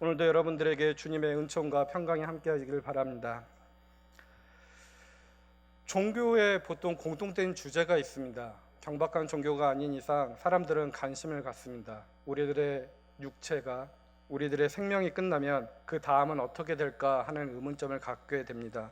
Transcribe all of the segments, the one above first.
오늘도 여러분들에게 주님의 은총과 평강이 함께하시길 바랍니다. 종교에 보통 공통된 주제가 있습니다. 경박한 종교가 아닌 이상 사람들은 관심을 갖습니다. 우리들의 육체가, 우리들의 생명이 끝나면 그 다음은 어떻게 될까 하는 의문점을 갖게 됩니다.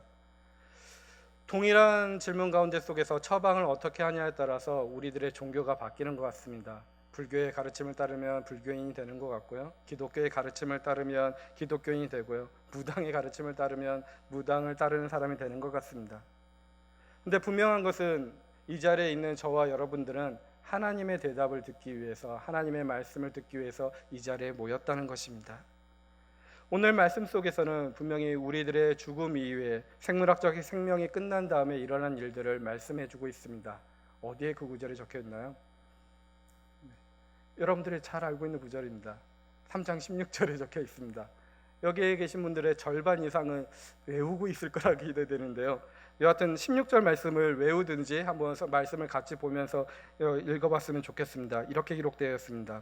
동일한 질문 가운데 속에서 처방을 어떻게 하냐에 따라서 우리들의 종교가 바뀌는 것 같습니다. 불교의 가르침을 따르면 불교인이 되는 것 같고요, 기독교의 가르침을 따르면 기독교인이 되고요, 무당의 가르침을 따르면 무당을 따르는 사람이 되는 것 같습니다. 근데 분명한 것은 이 자리에 있는 저와 여러분들은 하나님의 대답을 듣기 위해서, 하나님의 말씀을 듣기 위해서 이 자리에 모였다는 것입니다. 오늘 말씀 속에서는 분명히 우리들의 죽음 이후에 생물학적 생명이 끝난 다음에 일어난 일들을 말씀해 주고 있습니다. 어디에 그 구절이 적혀 있나요? 여러분들이 잘 알고 있는 구절입니다. 3장 16절에 적혀 있습니다. 여기에 계신 분들의 절반 이상은 외우고 있을 거라 기대되는데요, 여하튼 16절 말씀을 외우든지 한번 말씀을 같이 보면서 읽어봤으면 좋겠습니다. 이렇게 기록되어 있습니다.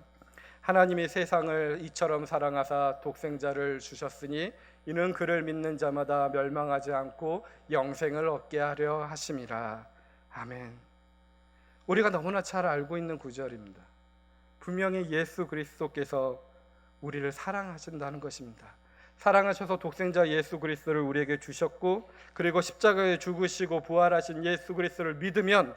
하나님이 세상을 이처럼 사랑하사 독생자를 주셨으니 이는 그를 믿는 자마다 멸망하지 않고 영생을 얻게 하려 하심이라. 아멘. 우리가 너무나 잘 알고 있는 구절입니다. 분명히 예수 그리스도께서 우리를 사랑하신다는 것입니다. 사랑하셔서 독생자 예수 그리스도를 우리에게 주셨고, 그리고 십자가에 죽으시고 부활하신 예수 그리스도를 믿으면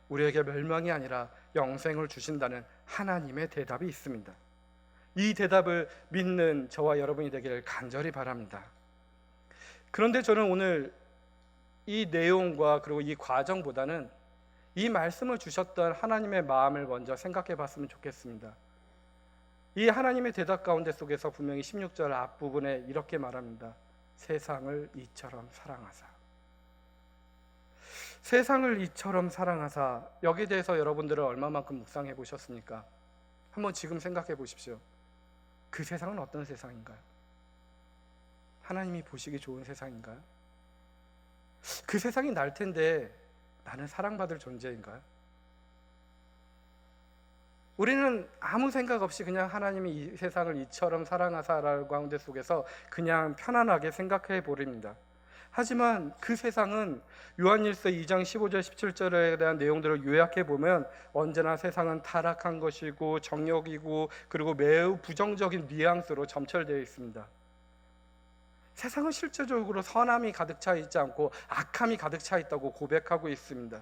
우리에게 멸망이 아니라 영생을 주신다는 하나님의 대답이 있습니다. 이 대답을 믿는 저와 여러분이 되기를 간절히 바랍니다. 그런데 저는 오늘 이 내용과 그리고 이 과정보다는 이 말씀을 주셨던 하나님의 마음을 먼저 생각해 봤으면 좋겠습니다. 이 하나님의 대답 가운데 속에서 분명히 16절 앞부분에 이렇게 말합니다. 세상을 이처럼 사랑하사. 세상을 이처럼 사랑하사, 여기에 대해서 여러분들은 얼마만큼 묵상해 보셨습니까? 한번 지금 생각해 보십시오. 그 세상은 어떤 세상인가요? 하나님이 보시기 좋은 세상인가요? 그 세상이 날 텐데 나는 사랑받을 존재인가요? 우리는 아무 생각 없이 그냥 하나님이 이 세상을 이처럼 사랑하사라는 가운데 속에서 그냥 편안하게 생각해 버립니다. 하지만 그 세상은 요한일서 2장 15절 17절에 대한 내용들을 요약해 보면 언제나 세상은 타락한 것이고 정욕이고 그리고 매우 부정적인 뉘앙스로 점철되어 있습니다. 세상은 실제적으로 선함이 가득 차 있지 않고 악함이 가득 차 있다고 고백하고 있습니다.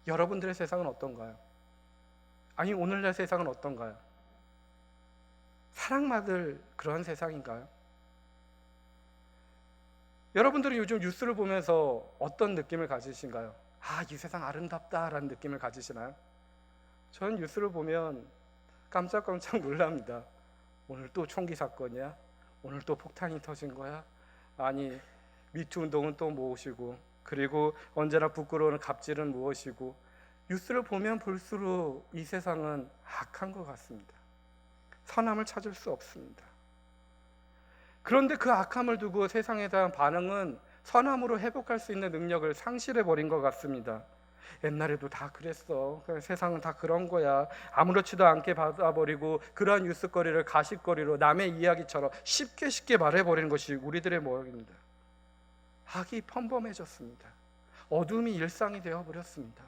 여러분들의 세상은 어떤가요? 아니, 오늘날 세상은 어떤가요? 사랑받을 그런 세상인가요? 여러분들이 요즘 뉴스를 보면서 어떤 느낌을 가지신가요? 아, 이 세상 아름답다라는 느낌을 가지시나요? 저는 뉴스를 보면 깜짝깜짝 놀랍니다. 오늘 또 총기 사건이야? 오늘 또 폭탄이 터진 거야? 아니, 미투 운동은 또 무엇이고, 그리고 언제나 부끄러운 갑질은 무엇이고, 뉴스를 보면 볼수록 이 세상은 악한 것 같습니다. 선함을 찾을 수 없습니다. 그런데 그 악함을 두고 세상에 대한 반응은 선함으로 회복할 수 있는 능력을 상실해 버린 것 같습니다. 옛날에도 다 그랬어. 세상은 다 그런 거야. 아무렇지도 않게 받아버리고 그러한 뉴스거리를 가십거리로 남의 이야기처럼 쉽게 말해버리는 것이 우리들의 모양입니다. 악이 평범해졌습니다. 어둠이 일상이 되어버렸습니다.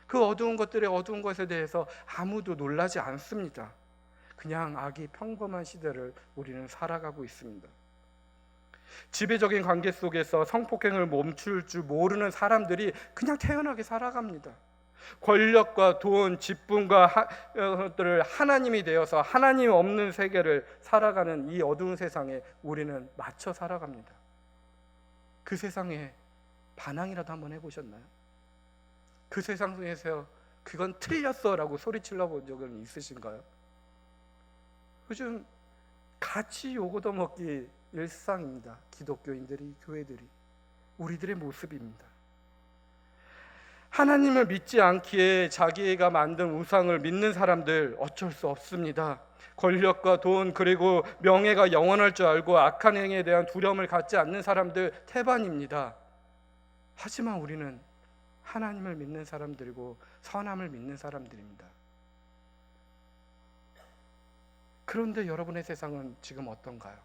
그 어두운 것들의 어두운 것에 대해서 아무도 놀라지 않습니다. 그냥 악이 평범한 시대를 우리는 살아가고 있습니다. 지배적인 관계 속에서 성폭행을 멈출 줄 모르는 사람들이 그냥 태연하게 살아갑니다. 권력과 돈, 직분과 것들을 하나님이 되어서 하나님 없는 세계를 살아가는 이 어두운 세상에 우리는 맞춰 살아갑니다. 그 세상에 반항이라도 한번 해보셨나요? 그 세상 속에서 그건 틀렸어 라고 소리질러 본 적은 있으신가요? 요즘 같이 욕 얻어먹기 일상입니다. 기독교인들이, 교회들이, 우리들의 모습입니다. 하나님을 믿지 않기에 자기가 만든 우상을 믿는 사람들 어쩔 수 없습니다. 권력과 돈 그리고 명예가 영원할 줄 알고 악한 행위에 대한 두려움을 갖지 않는 사람들 태반입니다. 하지만 우리는 하나님을 믿는 사람들이고 선함을 믿는 사람들입니다. 그런데 여러분의 세상은 지금 어떤가요?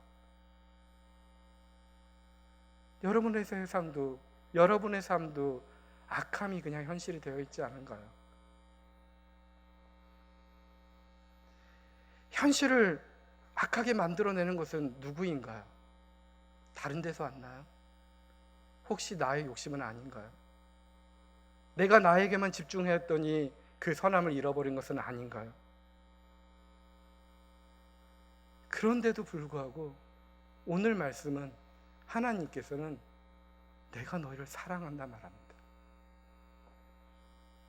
여러분의 세상도, 여러분의 삶도 악함이 그냥 현실이 되어 있지 않은가요? 현실을 악하게 만들어내는 것은 누구인가요? 다른 데서 왔나요? 혹시 나의 욕심은 아닌가요? 내가 나에게만 집중했더니 그 선함을 잃어버린 것은 아닌가요? 그런데도 불구하고 오늘 말씀은 하나님께서는 내가 너희를 사랑한다 말합니다.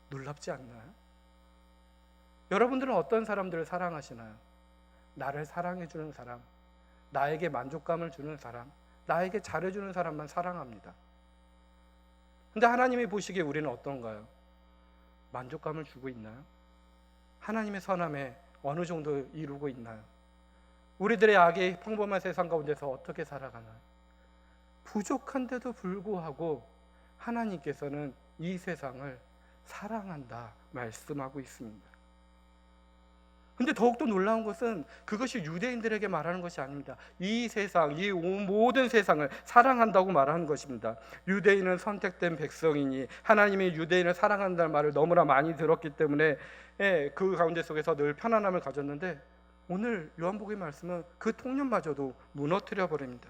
놀랍지 않나요? 여러분들은 어떤 사람들을 사랑하시나요? 나를 사랑해주는 사람, 나에게 만족감을 주는 사람, 나에게 잘해주는 사람만 사랑합니다. 근데 하나님이 보시기에 우리는 어떤가요? 만족감을 주고 있나요? 하나님의 선함에 어느 정도 이루고 있나요? 우리들의 악의 평범한 세상 가운데서 어떻게 살아가나요? 부족한데도 불구하고 하나님께서는 이 세상을 사랑한다 말씀하고 있습니다. 근데 더욱더 놀라운 것은 그것이 유대인들에게 말하는 것이 아닙니다. 이 세상, 이 모든 세상을 사랑한다고 말하는 것입니다. 유대인은 선택된 백성이니 하나님이 유대인을 사랑한다는 말을 너무나 많이 들었기 때문에 그 가운데 속에서 늘 편안함을 가졌는데, 오늘 요한복음의 말씀은 그 통념마저도 무너뜨려 버립니다.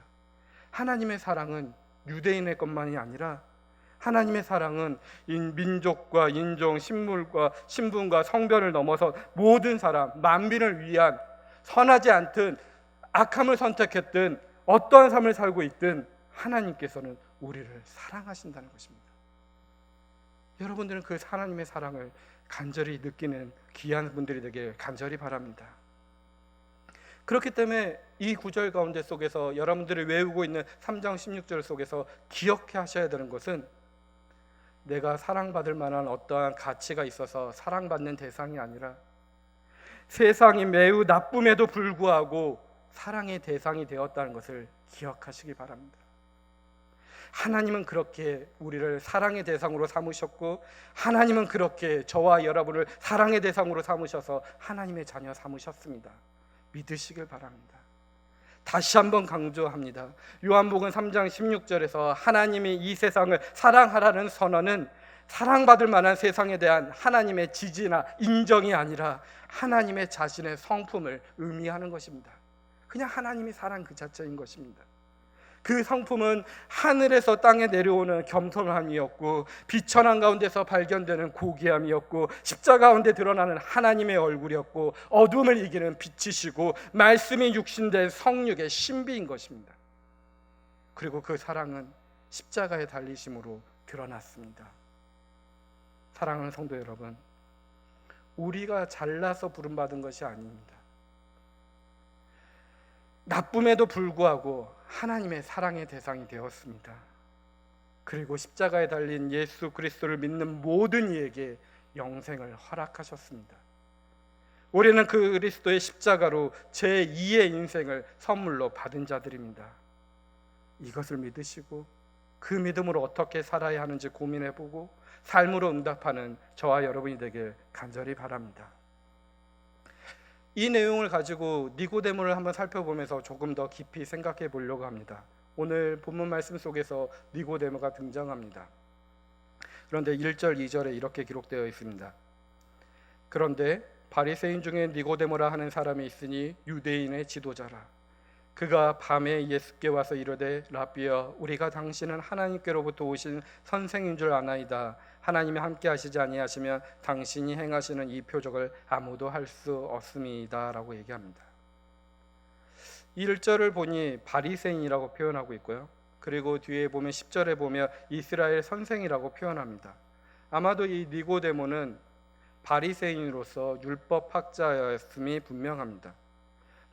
하나님의 사랑은 유대인의 것만이 아니라 하나님의 사랑은 민족과 인종, 신물과 신분과 성별을 넘어서 모든 사람, 만민을 위한, 선하지 않든 악함을 선택했든 어떠한 삶을 살고 있든 하나님께서는 우리를 사랑하신다는 것입니다. 여러분들은 그 하나님의 사랑을 간절히 느끼는 귀한 분들이 되길 간절히 바랍니다. 그렇기 때문에 이 구절 가운데 속에서 여러분들이 외우고 있는 3장 16절 속에서 기억해 하셔야 되는 것은, 내가 사랑받을 만한 어떠한 가치가 있어서 사랑받는 대상이 아니라 세상이 매우 나쁨에도 불구하고 사랑의 대상이 되었다는 것을 기억하시기 바랍니다. 하나님은 그렇게 우리를 사랑의 대상으로 삼으셨고, 하나님은 그렇게 저와 여러분을 사랑의 대상으로 삼으셔서 하나님의 자녀 삼으셨습니다. 믿으시길 바랍니다. 다시 한번 강조합니다. 요한복음 3장 16절에서 하나님이 이 세상을 사랑하라는 선언은 사랑받을 만한 세상에 대한 하나님의 지지나 인정이 아니라 하나님의 자신의 성품을 의미하는 것입니다. 그냥 하나님이 사랑 그 자체인 것입니다. 그 성품은 하늘에서 땅에 내려오는 겸손함이었고, 비천한 가운데서 발견되는 고귀함이었고, 십자가 가운데 드러나는 하나님의 얼굴이었고, 어둠을 이기는 빛이시고, 말씀이 육신된 성육의 신비인 것입니다. 그리고 그 사랑은 십자가에 달리심으로 드러났습니다. 사랑하는 성도 여러분, 우리가 잘나서 부름받은 것이 아닙니다. 나쁨에도 불구하고 하나님의 사랑의 대상이 되었습니다. 그리고 십자가에 달린 예수 그리스도를 믿는 모든 이에게 영생을 허락하셨습니다. 우리는 그 그리스도의 십자가로 제2의 인생을 선물로 받은 자들입니다. 이것을 믿으시고 그 믿음으로 어떻게 살아야 하는지 고민해보고 삶으로 응답하는 저와 여러분이 되길 간절히 바랍니다. 이 내용을 가지고 니고데모를 한번 살펴보면서 조금 더 깊이 생각해 보려고 합니다. 오늘 본문 말씀 속에서 니고데모가 등장합니다. 그런데 1절, 2절에 이렇게 기록되어 있습니다. 그런데 바리새인 중에 니고데모라 하는 사람이 있으니 유대인의 지도자라. 그가 밤에 예수께 와서 이르되 라비여, 우리가 당신은 하나님께로부터 오신 선생인 줄 아나이다. 하나님이 함께 하시지 아니하시면 당신이 행하시는 이 표적을 아무도 할 수 없음이다 라고 얘기합니다. 1절을 보니 바리새인이라고 표현하고 있고요, 그리고 뒤에 보면 10절에 보면 이스라엘 선생이라고 표현합니다. 아마도 이 니고데모는 바리새인으로서 율법학자였음이 분명합니다.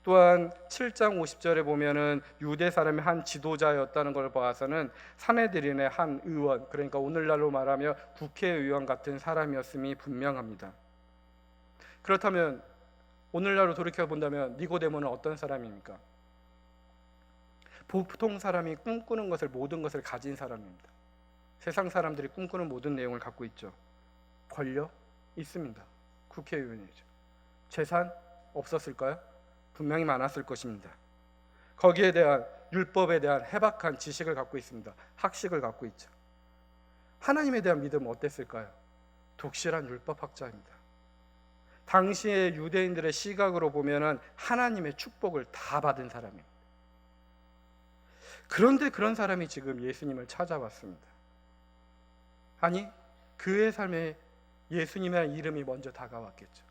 또한 7장 50절에 보면은 유대 사람의 한 지도자였다는 걸 봐서는 산헤드린의 한 의원, 그러니까 오늘날로 말하면 국회의원 같은 사람이었음이 분명합니다. 그렇다면 오늘날로 돌이켜 본다면 니고데모는 어떤 사람입니까? 보통 사람이 꿈꾸는 것을, 모든 것을 가진 사람입니다. 세상 사람들이 꿈꾸는 모든 내용을 갖고 있죠. 권력 있습니다. 국회의원이죠. 재산 없었을까요? 분명히 많았을 것입니다. 거기에 대한 율법에 대한 해박한 지식을 갖고 있습니다. 학식을 갖고 있죠. 하나님에 대한 믿음은 어땠을까요? 독실한 율법학자입니다. 당시의 유대인들의 시각으로 보면은 하나님의 축복을 다 받은 사람입니다. 그런데 그런 사람이 지금 예수님을 찾아왔습니다. 아니, 그의 삶에 예수님의 이름이 먼저 다가왔겠죠.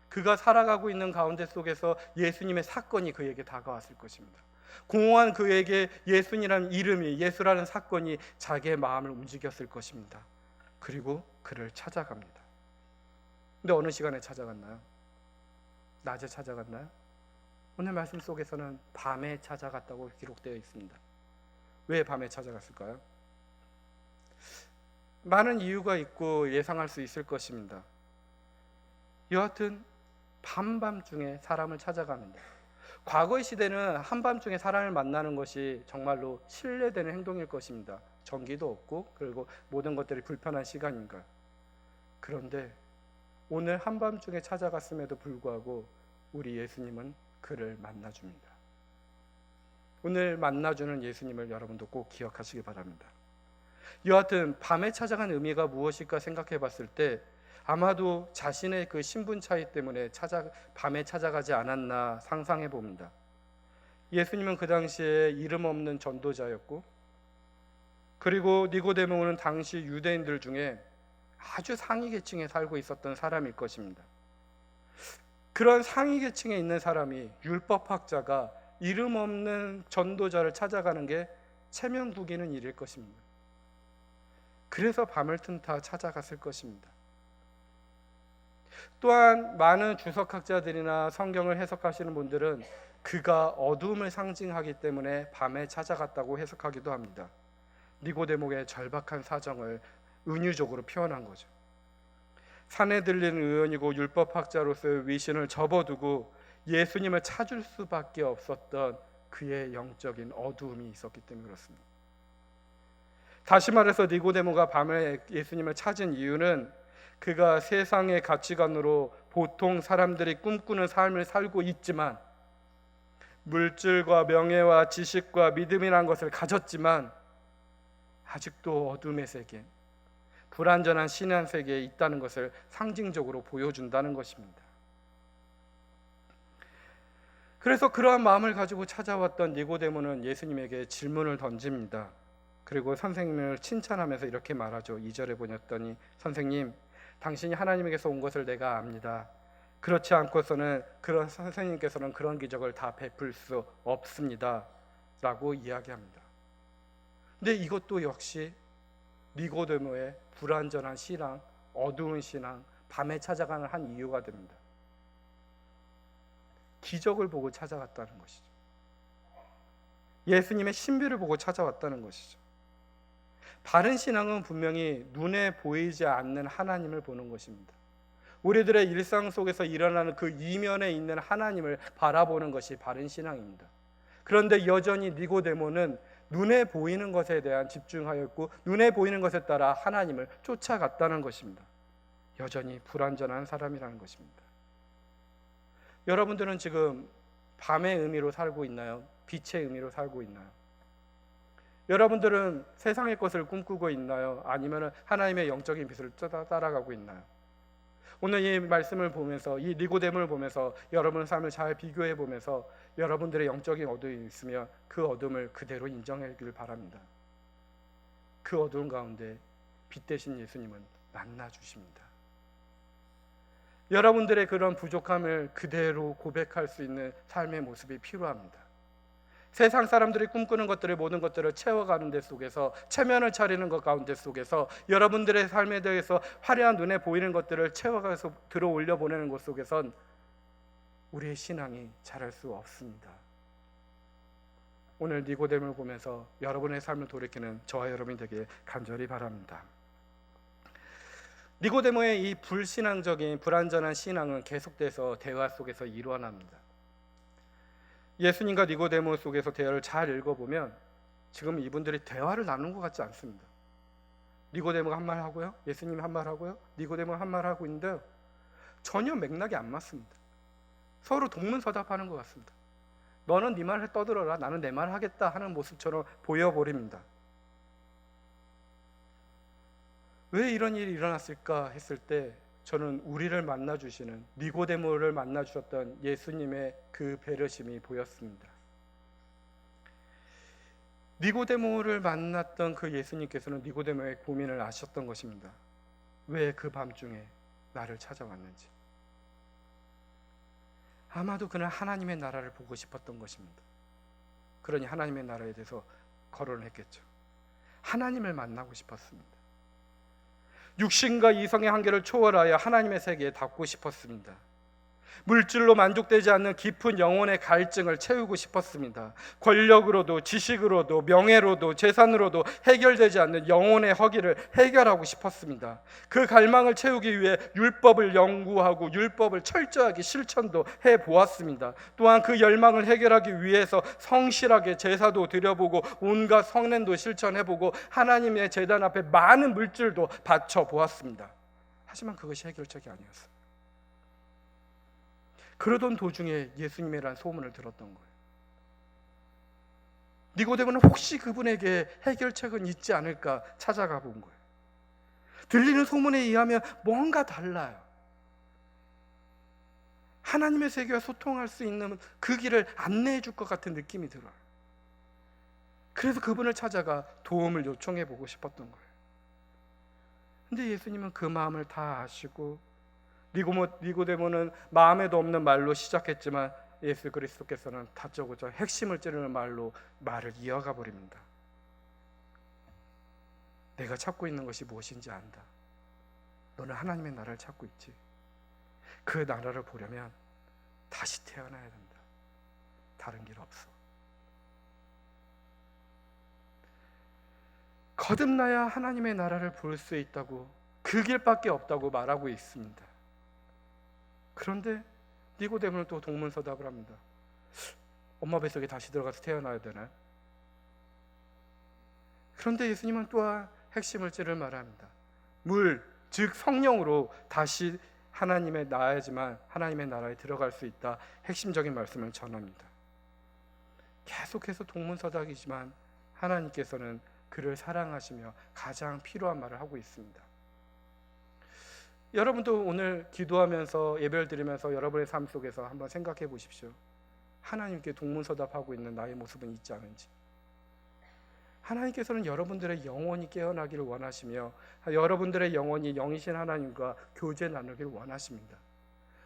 그가 살아가고 있는 가운데 속에서 예수님의 사건이 그에게 다가왔을 것입니다. 공허한 그에게 예수님이라는 이름이, 예수라는 사건이 자기의 마음을 움직였을 것입니다. 그리고 그를 찾아갑니다. 근데 어느 시간에 찾아갔나요? 낮에 찾아갔나요? 오늘 말씀 속에서는 밤에 찾아갔다고 기록되어 있습니다. 왜 밤에 찾아갔을까요? 많은 이유가 있고 예상할 수 있을 것입니다. 여하튼 밤밤중에 사람을 찾아갑니다. 과거의 시대는 한밤중에 사람을 만나는 것이 정말로 신뢰되는 행동일 것입니다. 전기도 없고 그리고 모든 것들이 불편한 시간인가. 그런데 오늘 한밤중에 찾아갔음에도 불구하고 우리 예수님은 그를 만나줍니다. 오늘 만나주는 예수님을 여러분도 꼭 기억하시기 바랍니다. 여하튼 밤에 찾아간 의미가 무엇일까 생각해 봤을 때 아마도 자신의 그 신분 차이 때문에 밤에 찾아가지 않았나 상상해 봅니다. 예수님은 그 당시에 이름 없는 전도자였고, 그리고 니고데모는 당시 유대인들 중에 아주 상위 계층에 살고 있었던 사람일 것입니다. 그런 상위 계층에 있는 사람이, 율법학자가 이름 없는 전도자를 찾아가는 게 체면 구기는 일일 것입니다. 그래서 밤을 틈타 찾아갔을 것입니다. 또한 많은 주석학자들이나 성경을 해석하시는 분들은 그가 어둠을 상징하기 때문에 밤에 찾아갔다고 해석하기도 합니다. 니고데모의 절박한 사정을 은유적으로 표현한 거죠. 산에 들린 의원이고 율법학자로서의 위신을 접어두고 예수님을 찾을 수밖에 없었던 그의 영적인 어두움이 있었기 때문에 그렇습니다. 다시 말해서 니고데모가 밤에 예수님을 찾은 이유는 그가 세상의 가치관으로 보통 사람들이 꿈꾸는 삶을 살고 있지만, 물질과 명예와 지식과 믿음이라는 것을 가졌지만 아직도 어둠의 세계, 불완전한 신앙 세계에 있다는 것을 상징적으로 보여준다는 것입니다. 그래서 그러한 마음을 가지고 찾아왔던 니고데모는 예수님에게 질문을 던집니다. 그리고 선생님을 칭찬하면서 이렇게 말하죠. 2절에 보냈더니, 선생님, 당신이 하나님에게서 온 것을 내가 압니다. 그렇지 않고서는 선생님께서는 그런 기적을 다 베풀 수 없습니다 라고 이야기합니다. 근데 이것도 역시 니고데모의 불완전한 신앙, 어두운 신앙, 밤에 찾아가는 한 이유가 됩니다. 기적을 보고 찾아갔다는 것이죠. 예수님의 신비를 보고 찾아왔다는 것이죠. 바른 신앙은 분명히 눈에 보이지 않는 하나님을 보는 것입니다. 우리들의 일상 속에서 일어나는 그 이면에 있는 하나님을 바라보는 것이 바른 신앙입니다. 그런데 여전히 니고데모는 눈에 보이는 것에 대한 집중하였고, 눈에 보이는 것에 따라 하나님을 쫓아갔다는 것입니다. 여전히 불완전한 사람이라는 것입니다. 여러분들은 지금 밤의 의미로 살고 있나요? 빛의 의미로 살고 있나요? 여러분들은 세상의 것을 꿈꾸고 있나요? 아니면 하나님의 영적인 빛을 따라가고 있나요? 오늘 이 말씀을 보면서, 이 니고데모를 보면서 여러분의 삶을 잘 비교해 보면서 여러분들의 영적인 어둠이 있으면 그 어둠을 그대로 인정하기를 바랍니다. 그 어두운 가운데 빛 대신 예수님은 만나주십니다. 여러분들의 그런 부족함을 그대로 고백할 수 있는 삶의 모습이 필요합니다. 세상 사람들이 꿈꾸는 것들을, 모든 것들을 채워가는 데 속에서, 체면을 차리는 것 가운데 속에서, 여러분들의 삶에 대해서 화려한 눈에 보이는 것들을 채워가서 들어 올려 보내는 것 속에선 우리의 신앙이 자랄 수 없습니다. 오늘 니고데모를 보면서 여러분의 삶을 돌이키는 저와 여러분이 되길 간절히 바랍니다. 니고데모의 이 불신앙적인 불완전한 신앙은 계속돼서 대화 속에서 일어납니다. 예수님과 니고데모 속에서 대화를 잘 읽어보면 지금 이분들이 대화를 나누는 것 같지 않습니다. 니고데모가 한 말 하고요, 예수님이 한 말 하고요, 니고데모가 한 말 하고 있는데 전혀 맥락이 안 맞습니다. 서로 동문서답하는 것 같습니다. 너는 네 말을 떠들어라, 나는 내 말 하겠다 하는 모습처럼 보여버립니다. 왜 이런 일이 일어났을까 했을 때 저는 우리를 만나주시는 니고데모를 만나주셨던 예수님의 그 배려심이 보였습니다. 니고데모를 만났던 그 예수님께서는 니고데모의 고민을 아셨던 것입니다. 왜 그 밤중에 나를 찾아왔는지. 아마도 그는 하나님의 나라를 보고 싶었던 것입니다. 그러니 하나님의 나라에 대해서 거론을 했겠죠. 하나님을 만나고 싶었습니다. 육신과 이성의 한계를 초월하여 하나님의 세계에 닿고 싶었습니다. 물질로 만족되지 않는 깊은 영혼의 갈증을 채우고 싶었습니다. 권력으로도 지식으로도 명예로도 재산으로도 해결되지 않는 영혼의 허기를 해결하고 싶었습니다. 그 갈망을 채우기 위해 율법을 연구하고 율법을 철저하게 실천도 해보았습니다. 또한 그 열망을 해결하기 위해서 성실하게 제사도 드려보고 온갖 성례도 실천해보고 하나님의 제단 앞에 많은 물질도 바쳐보았습니다. 하지만 그것이 해결책이 아니었어요. 그러던 도중에 예수님이란 소문을 들었던 거예요. 니고데모는 혹시 그분에게 해결책은 있지 않을까 찾아가 본 거예요. 들리는 소문에 의하면 뭔가 달라요. 하나님의 세계와 소통할 수 있는 그 길을 안내해 줄 것 같은 느낌이 들어요. 그래서 그분을 찾아가 도움을 요청해 보고 싶었던 거예요. 근데 예수님은 그 마음을 다 아시고 니고데모는 마음에도 없는 말로 시작했지만 예수 그리스도께서는 다짜고짜 핵심을 찌르는 말로 말을 이어가 버립니다. 내가 찾고 있는 것이 무엇인지 안다. 너는 하나님의 나라를 찾고 있지. 그 나라를 보려면 다시 태어나야 된다. 다른 길 없어. 거듭나야 하나님의 나라를 볼 수 있다고, 그 길밖에 없다고 말하고 있습니다. 그런데 니고데모는 또 동문서답을 합니다. 엄마 뱃속에 다시 들어가서 태어나야 되나요? 그런데 예수님은 또한 핵심을 찌를 말합니다. 물, 즉 성령으로 다시 하나님의 나야지만 하나님의 나라에 들어갈 수 있다. 핵심적인 말씀을 전합니다. 계속해서 동문서답이지만 하나님께서는 그를 사랑하시며 가장 필요한 말을 하고 있습니다. 여러분도 오늘 기도하면서 예배를 드리면서 여러분의 삶 속에서 한번 생각해 보십시오. 하나님께 동문서답하고 있는 나의 모습은 있지 않은지. 하나님께서는 여러분들의 영혼이 깨어나기를 원하시며 여러분들의 영혼이 영이신 하나님과 교제 나누기를 원하십니다.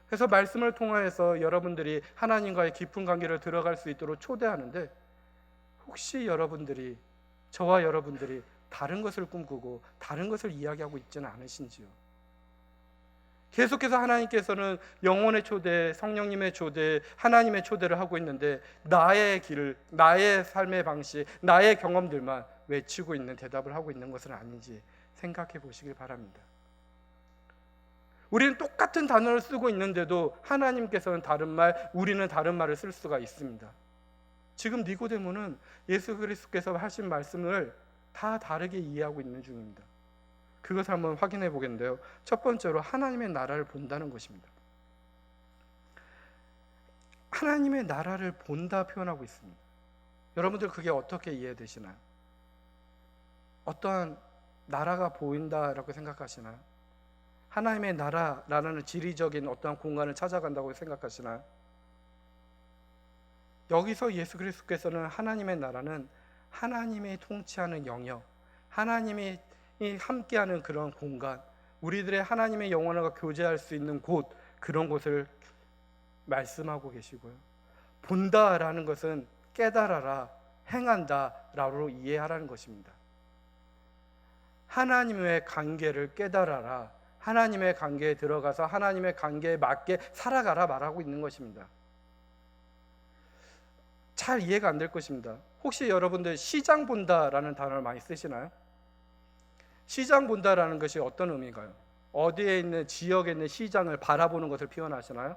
그래서 말씀을 통하여서 여러분들이 하나님과의 깊은 관계를 들어갈 수 있도록 초대하는데, 혹시 여러분들이, 저와 여러분들이 다른 것을 꿈꾸고 다른 것을 이야기하고 있지는 않으신지요? 계속해서 하나님께서는 영혼의 초대, 성령님의 초대, 하나님의 초대를 하고 있는데 나의 길을, 나의 삶의 방식, 나의 경험들만 외치고 있는, 대답을 하고 있는 것은 아닌지 생각해 보시길 바랍니다. 우리는 똑같은 단어를 쓰고 있는데도 하나님께서는 다른 말, 우리는 다른 말을 쓸 수가 있습니다. 지금 니고데모는 예수 그리스도께서 하신 말씀을 다 다르게 이해하고 있는 중입니다. 그것을 한번 확인해 보겠는데요. 첫 번째로 하나님의 나라를 본다는 것입니다. 하나님의 나라를 본다 표현하고 있습니다. 여러분들 그게 어떻게 이해되시나요? 어떠한 나라가 보인다라고 생각하시나요? 하나님의 나라라는 지리적인 어떠한 공간을 찾아간다고 생각하시나요? 여기서 예수 그리스도께서는 하나님의 나라는 하나님이 통치하는 영역, 하나님이 함께하는 그런 공간, 우리들의 하나님의 영혼과 교제할 수 있는 곳, 그런 곳을 말씀하고 계시고요. 본다라는 것은 깨달아라, 행한다라고 이해하라는 것입니다. 하나님의 관계를 깨달아라, 하나님의 관계에 들어가서 하나님의 관계에 맞게 살아가라 말하고 있는 것입니다. 잘 이해가 안 될 것입니다. 혹시 여러분들 시장 본다라는 단어를 많이 쓰시나요? 시장 본다라는 것이 어떤 의미인가요? 어디에 있는 지역에 있는 시장을 바라보는 것을 표현하시나요?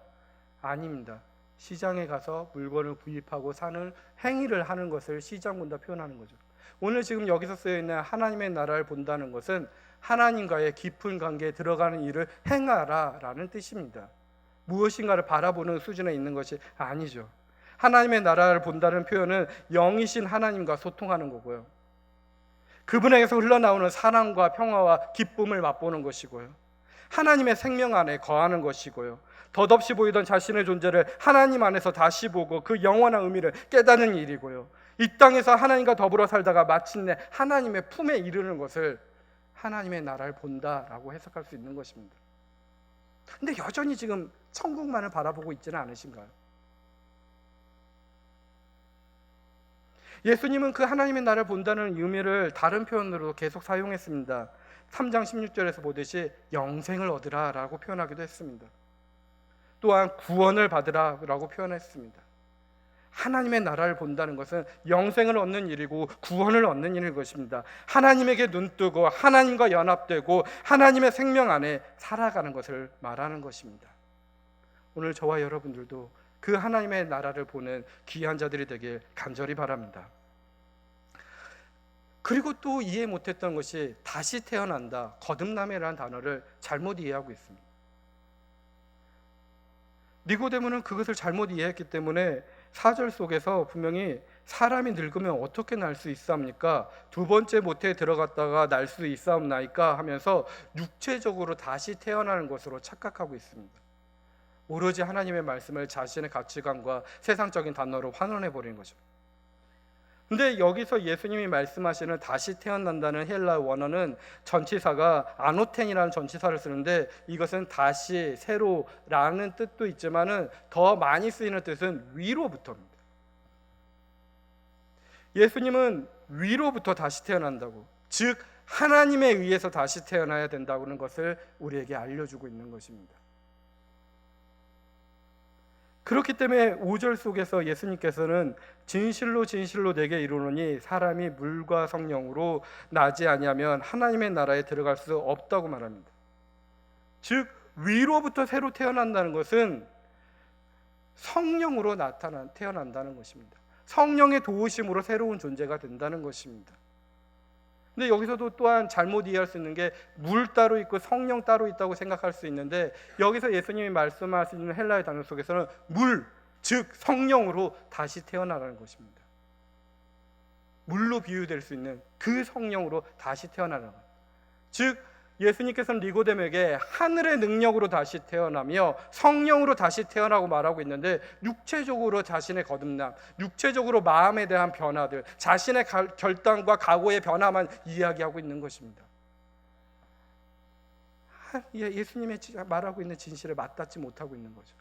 아닙니다. 시장에 가서 물건을 구입하고 사는 행위를 하는 것을 시장 본다 표현하는 거죠. 오늘 지금 여기서 쓰여 있는 하나님의 나라를 본다는 것은 하나님과의 깊은 관계에 들어가는 일을 행하라라는 뜻입니다. 무엇인가를 바라보는 수준에 있는 것이 아니죠. 하나님의 나라를 본다는 표현은 영이신 하나님과 소통하는 거고요. 그분에게서 흘러나오는 사랑과 평화와 기쁨을 맛보는 것이고요. 하나님의 생명 안에 거하는 것이고요. 덧없이 보이던 자신의 존재를 하나님 안에서 다시 보고 그 영원한 의미를 깨닫는 일이고요. 이 땅에서 하나님과 더불어 살다가 마침내 하나님의 품에 이르는 것을 하나님의 나라를 본다라고 해석할 수 있는 것입니다. 근데 여전히 지금 천국만을 바라보고 있지는 않으신가요? 예수님은 그 하나님의 나라를 본다는 의미를 다른 표현으로 계속 사용했습니다. 3장 16절에서 보듯이 영생을 얻으라 라고 표현하기도 했습니다. 또한 구원을 받으라 라고 표현했습니다. 하나님의 나라를 본다는 것은 영생을 얻는 일이고 구원을 얻는 일인 것입니다. 하나님에게 눈뜨고 하나님과 연합되고 하나님의 생명 안에 살아가는 것을 말하는 것입니다. 오늘 저와 여러분들도 그 하나님의 나라를 보는 귀한 자들이 되길 간절히 바랍니다. 그리고 또 이해 못했던 것이 다시 태어난다, 거듭남이라는 단어를 잘못 이해하고 있습니다. 니고데모는 그것을 잘못 이해했기 때문에 4절 속에서 분명히 사람이 늙으면 어떻게 날 수 있사옵니까? 두 번째 모태에 들어갔다가 날 수 있사옵나이까 하면서 육체적으로 다시 태어나는 것으로 착각하고 있습니다. 오로지 하나님의 말씀을 자신의 가치관과 세상적인 단어로 환원해버리는 거죠. 근데 여기서 예수님이 말씀하시는 다시 태어난다는 헬라 원어는 전치사가 아노텐이라는 전치사를 쓰는데 이것은 다시, 새로라는 뜻도 있지만은 더 많이 쓰이는 뜻은 위로부터입니다. 예수님은 위로부터 다시 태어난다고, 즉 하나님에 의해서 다시 태어나야 된다는 것을 우리에게 알려주고 있는 것입니다. 그렇기 때문에 5절 속에서 예수님께서는 진실로 진실로 내게 이르노니 사람이 물과 성령으로 나지 아니하면 하나님의 나라에 들어갈 수 없다고 말합니다. 즉 위로부터 새로 태어난다는 것은 성령으로 태어난다는 것입니다. 성령의 도우심으로 새로운 존재가 된다는 것입니다. 근데 여기서도 또한 잘못 이해할 수 있는 게 물 따로 있고 성령 따로 있다고 생각할 수 있는데 여기서 예수님이 말씀하시는 헬라의 단어 속에서는 물, 즉 성령으로 다시 태어나라는 것입니다. 물로 비유될 수 있는 그 성령으로 다시 태어나라는 것. 즉 예수님께서는 니고데모에게 하늘의 능력으로 다시 태어나며 성령으로 다시 태어나고 말하고 있는데 육체적으로 자신의 거듭남, 육체적으로 마음에 대한 변화들, 자신의 결단과 각오의 변화만 이야기하고 있는 것입니다. 예수님의 말하고 있는 진실에 맞닿지 못하고 있는 거죠.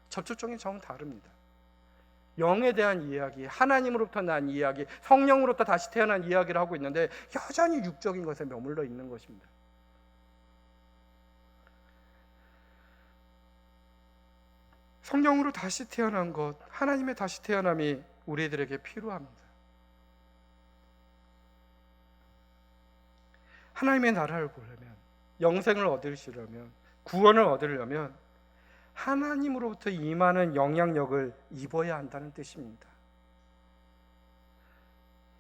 접촉점이 정 다릅니다. 영에 대한 이야기, 하나님으로부터 난 이야기, 성령으로부터 다시 태어난 이야기를 하고 있는데 여전히 육적인 것에 머물러 있는 것입니다. 성령으로 다시 태어난 것, 하나님의 다시 태어남이 우리들에게 필요합니다. 하나님의 나라를 보려면, 영생을 얻으시려면, 구원을 얻으려면 하나님으로부터 임하는 영향력을 입어야 한다는 뜻입니다.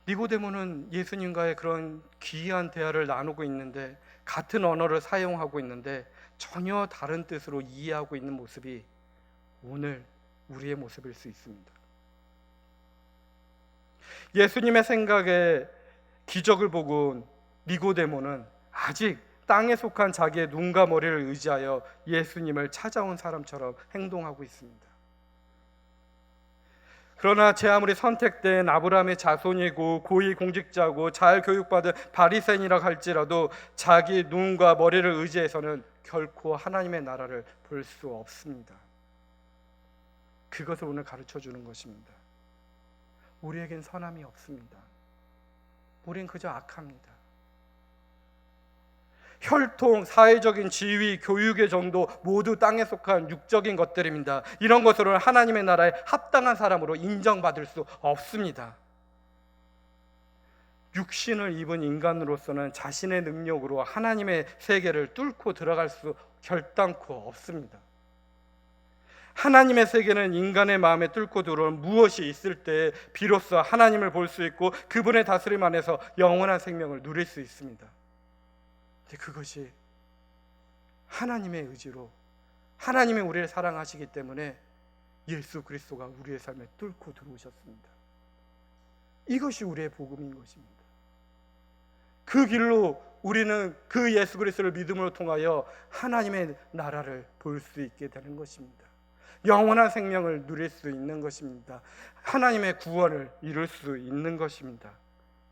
니고데모는 예수님과의 그런 귀한 대화를 나누고 있는데 같은 언어를 사용하고 있는데 전혀 다른 뜻으로 이해하고 있는 모습이 오늘 우리의 모습일 수 있습니다. 예수님의 생각에 기적을 보고 니고데모는 아직 땅에 속한 자기의 눈과 머리를 의지하여 예수님을 찾아온 사람처럼 행동하고 있습니다. 그러나 제 아무리 선택된 아브라함의 자손이고 고위 공직자고 잘 교육받은 바리새인이라 할지라도 자기 눈과 머리를 의지해서는 결코 하나님의 나라를 볼 수 없습니다. 그것을 오늘 가르쳐 주는 것입니다. 우리에겐 선함이 없습니다. 우린 그저 악합니다. 혈통, 사회적인 지위, 교육의 정도 모두 땅에 속한 육적인 것들입니다. 이런 것으로는 하나님의 나라에 합당한 사람으로 인정받을 수 없습니다. 육신을 입은 인간으로서는 자신의 능력으로 하나님의 세계를 뚫고 들어갈 수 결단코 없습니다. 하나님의 세계는 인간의 마음에 뚫고 들어온 무엇이 있을 때 비로소 하나님을 볼 수 있고 그분의 다스림 안에서 영원한 생명을 누릴 수 있습니다. 근데 그것이 하나님의 의지로 하나님이 우리를 사랑하시기 때문에 예수 그리스도가 우리의 삶에 뚫고 들어오셨습니다. 이것이 우리의 복음인 것입니다. 그 길로 우리는 그 예수 그리스도를 믿음으로 통하여 하나님의 나라를 볼 수 있게 되는 것입니다. 영원한 생명을 누릴 수 있는 것입니다. 하나님의 구원을 이룰 수 있는 것입니다.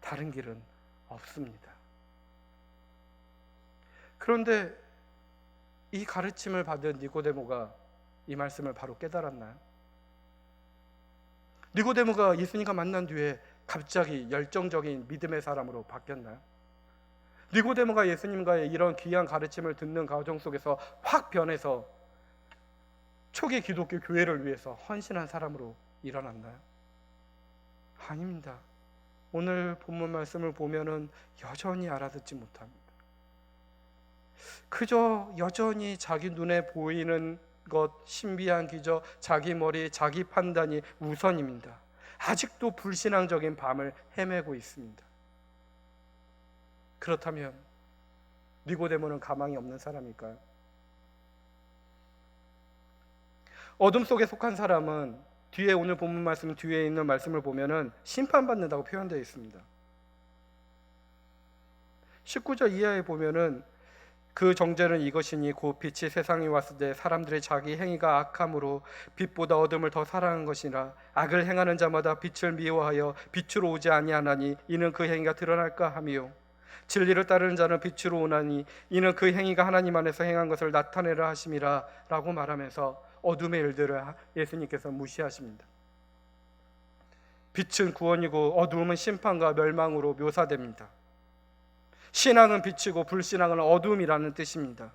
다른 길은 없습니다. 그런데 이 가르침을 받은 니고데모가 이 말씀을 바로 깨달았나요? 니고데모가 예수님과 만난 뒤에 갑자기 열정적인 믿음의 사람으로 바뀌었나요? 니고데모가 예수님과의 이런 귀한 가르침을 듣는 과정 속에서 확 변해서 초기 기독교 교회를 위해서 헌신한 사람으로 일어났나요? 아닙니다. 오늘 본문 말씀을 보면은 여전히 알아듣지 못합니다. 그저 여전히 자기 눈에 보이는 것, 신비한 기적, 자기 머리, 자기 판단이 우선입니다. 아직도 불신앙적인 밤을 헤매고 있습니다. 그렇다면 니고데모는 가망이 없는 사람일까요? 어둠 속에 속한 사람은 뒤에 오늘 본문 말씀 뒤에 있는 말씀을 보면은 심판받는다고 표현되어 있습니다. 19절 이하에 보면은 그 정죄는 이것이니 곧 빛이 세상에 왔을 때 사람들의 자기 행위가 악함으로 빛보다 어둠을 더 사랑한 것이라 악을 행하는 자마다 빛을 미워하여 빛으로 오지 아니하나니 이는 그 행위가 드러날까 하며 진리를 따르는 자는 빛으로 오나니 이는 그 행위가 하나님 안에서 행한 것을 나타내려 하심이라 라고 말하면서 어둠의 일들을 예수님께서 무시하십니다. 빛은 구원이고 어둠은 심판과 멸망으로 묘사됩니다. 신앙은 빛이고 불신앙은 어둠이라는 뜻입니다.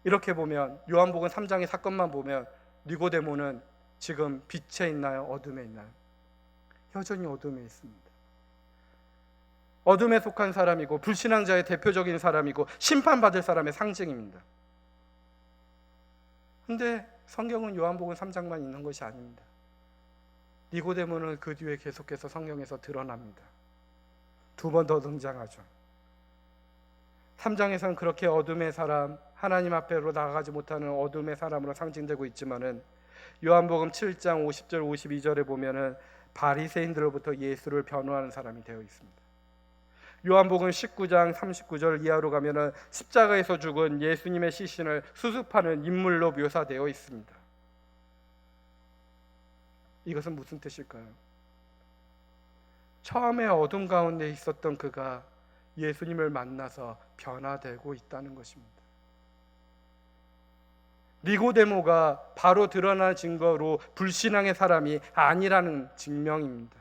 이렇게 보면 요한복음 3장의 사건만 보면 니고데모는 지금 빛에 있나요? 어둠에 있나요? 여전히 어둠에 있습니다. 어둠에 속한 사람이고 불신앙자의 대표적인 사람이고 심판받을 사람의 상징입니다. 근데 성경은 요한복음 3장만 있는 것이 아닙니다. 니고데모는 그 뒤에 계속해서 성경에서 드러납니다. 두 번 더 등장하죠. 3장에서는 그렇게 어둠의 사람, 하나님 앞으로 나아가지 못하는 어둠의 사람으로 상징되고 있지만은 요한복음 7장 50절 52절에 보면은 바리새인들로부터 예수를 변호하는 사람이 되어 있습니다. 요한복음 19장 39절 이하로 가면은 십자가에서 죽은 예수님의 시신을 수습하는 인물로 묘사되어 있습니다. 이것은 무슨 뜻일까요? 처음에 어둠 가운데 있었던 그가 예수님을 만나서 변화되고 있다는 것입니다. 니고데모가 바로 드러난 증거로 불신앙의 사람이 아니라는 증명입니다.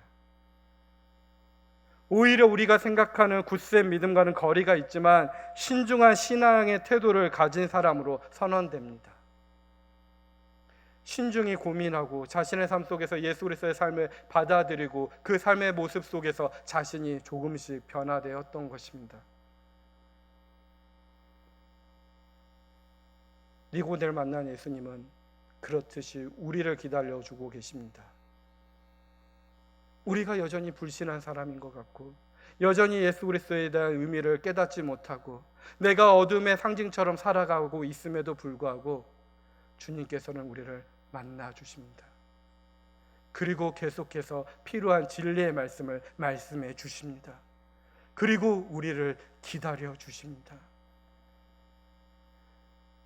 오히려 우리가 생각하는 굳센 믿음과는 거리가 있지만 신중한 신앙의 태도를 가진 사람으로 선언됩니다. 신중히 고민하고 자신의 삶 속에서 예수 그리스도의 삶을 받아들이고 그 삶의 모습 속에서 자신이 조금씩 변화되었던 것입니다. 니고데를 만난 예수님은 그렇듯이 우리를 기다려주고 계십니다. 우리가 여전히 불신한 사람인 것 같고 여전히 예수 그리스도에 대한 의미를 깨닫지 못하고 내가 어둠의 상징처럼 살아가고 있음에도 불구하고 주님께서는 우리를 만나 주십니다. 그리고 계속해서 필요한 진리의 말씀을 말씀해 주십니다. 그리고 우리를 기다려 주십니다.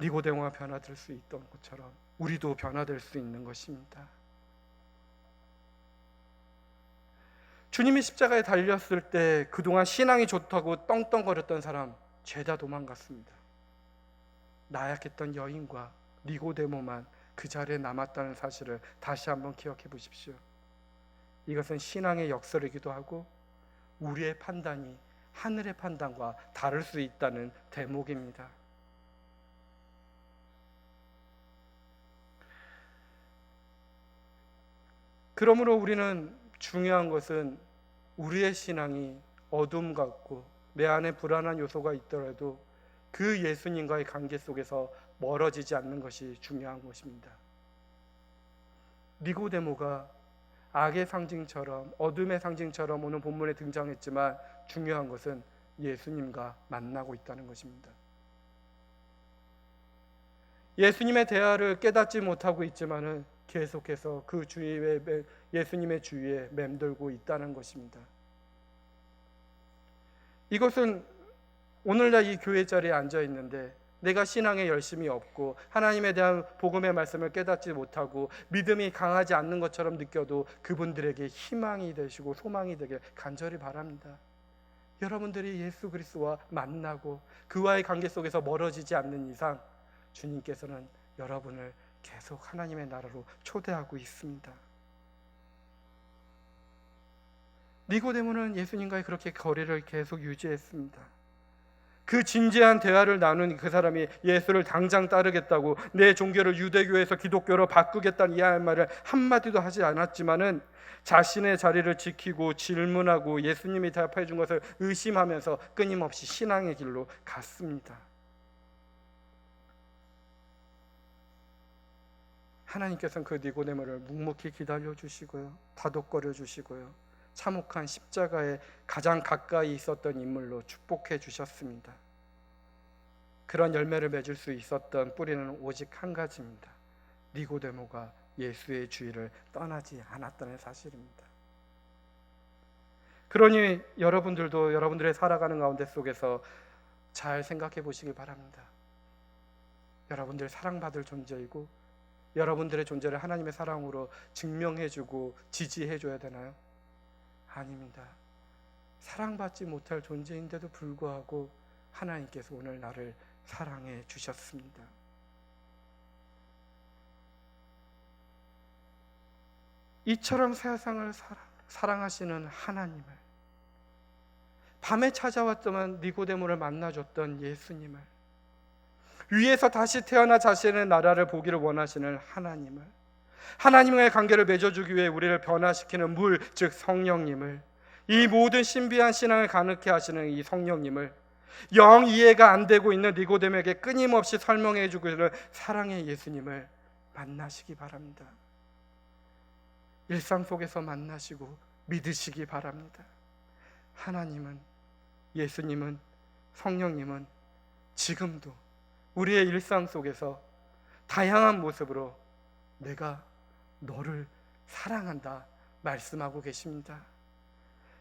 니고데모가 변화될 수 있던 것처럼 우리도 변화될 수 있는 것입니다. 주님이 십자가에 달렸을 때 그동안 신앙이 좋다고 떵떵거렸던 사람 죄다 도망갔습니다. 나약했던 여인과 니고데모만 그 자리에 남았다는 사실을 다시 한번 기억해 보십시오. 이것은 신앙의 역설이기도 하고 우리의 판단이 하늘의 판단과 다를 수 있다는 대목입니다. 그러므로 우리는 중요한 것은 우리의 신앙이 어둠 같고 내 안에 불안한 요소가 있더라도 그 예수님과의 관계 속에서 멀어지지 않는 것이 중요한 것입니다. 니고데모가 악의 상징처럼 어둠의 상징처럼 오늘 본문에 등장했지만 중요한 것은 예수님과 만나고 있다는 것입니다. 예수님의 대화를 깨닫지 못하고 있지만은 계속해서 그 주위에 예수님의 주위에 맴돌고 있다는 것입니다. 이것은 오늘날 이 교회 자리에 앉아 있는데 내가 신앙에 열심이 없고 하나님에 대한 복음의 말씀을 깨닫지 못하고 믿음이 강하지 않는 것처럼 느껴도 그분들에게 희망이 되시고 소망이 되길 간절히 바랍니다. 여러분들이 예수 그리스도와 만나고 그와의 관계 속에서 멀어지지 않는 이상 주님께서는 여러분을 계속 하나님의 나라로 초대하고 있습니다. 니고데모는 예수님과의 그렇게 거리를 계속 유지했습니다. 그 진지한 대화를 나눈 그 사람이 예수를 당장 따르겠다고, 내 종교를 유대교에서 기독교로 바꾸겠다는 이 말을 한마디도 하지 않았지만은 자신의 자리를 지키고 질문하고 예수님이 대답해 준 것을 의심하면서 끊임없이 신앙의 길로 갔습니다. 하나님께서는 그 니고데모를 묵묵히 기다려 주시고요, 다독거려 주시고요, 참혹한 십자가에 가장 가까이 있었던 인물로 축복해 주셨습니다. 그런 열매를 맺을 수 있었던 뿌리는 오직 한 가지입니다. 니고데모가 예수의 주위를 떠나지 않았다는 사실입니다. 그러니 여러분들도 여러분들의 살아가는 가운데 속에서 잘 생각해 보시기 바랍니다. 여러분들 사랑받을 존재이고 여러분들의 존재를 하나님의 사랑으로 증명해주고 지지해줘야 되나요? 아닙니다. 사랑받지 못할 존재인데도 불구하고 하나님께서 오늘 나를 사랑해 주셨습니다. 이처럼 세상을 사랑하시는 하나님을, 밤에 찾아왔던 니고데모를 만나줬던 예수님을, 위에서 다시 태어나 자신의 나라를 보기를 원하시는 하나님을, 하나님과의 관계를 맺어주기 위해 우리를 변화시키는 물, 즉 성령님을, 이 모든 신비한 신앙을 가능케 하시는 이 성령님을 영 이해가 안 되고 있는 니고데모에게 끊임없이 설명해 주고 있는 사랑의 예수님을 만나시기 바랍니다. 일상 속에서 만나시고 믿으시기 바랍니다. 하나님은, 예수님은, 성령님은 지금도 우리의 일상 속에서 다양한 모습으로 내가 너를 사랑한다 말씀하고 계십니다.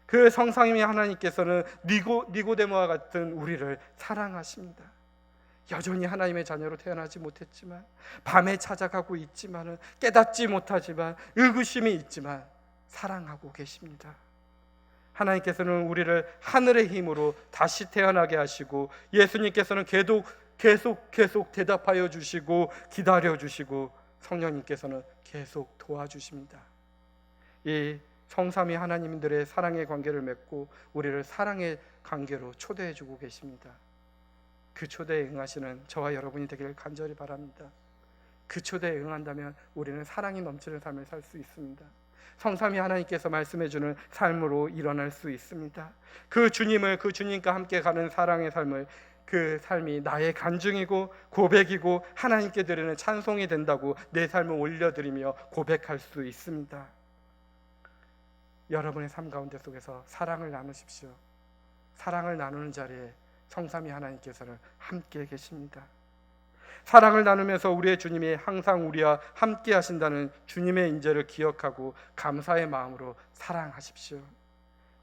그 성삼위 하나님께서는 니고데모와 같은 우리를 사랑하십니다. 여전히 하나님의 자녀로 태어나지 못했지만, 밤에 찾아가고 있지만, 깨닫지 못하지만, 의구심이 있지만 사랑하고 계십니다. 하나님께서는 우리를 하늘의 힘으로 다시 태어나게 하시고, 예수님께서는 계속 대답하여 주시고 기다려 주시고, 성령님께서는 계속 도와주십니다. 이 성삼위 하나님들의 사랑의 관계를 맺고 우리를 사랑의 관계로 초대해 주고 계십니다. 그 초대에 응하시는 저와 여러분이 되기를 간절히 바랍니다. 그 초대에 응한다면 우리는 사랑이 넘치는 삶을 살 수 있습니다. 성삼위 하나님께서 말씀해 주는 삶으로 일어날 수 있습니다. 그 주님과 함께 가는 사랑의 삶을, 그 삶이 나의 간증이고 고백이고 하나님께 드리는 찬송이 된다고 내 삶을 올려드리며 고백할 수 있습니다. 여러분의 삶 가운데 속에서 사랑을 나누십시오. 사랑을 나누는 자리에 성삼위 하나님께서는 함께 계십니다. 사랑을 나누면서 우리의 주님이 항상 우리와 함께 하신다는 주님의 인재를 기억하고 감사의 마음으로 사랑하십시오.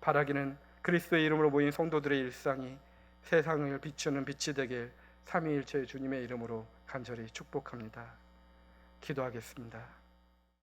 바라기는 그리스도의 이름으로 모인 성도들의 일상이 세상을 비추는 빛이 되길 삼위일체의 주님의 이름으로 간절히 축복합니다. 기도하겠습니다.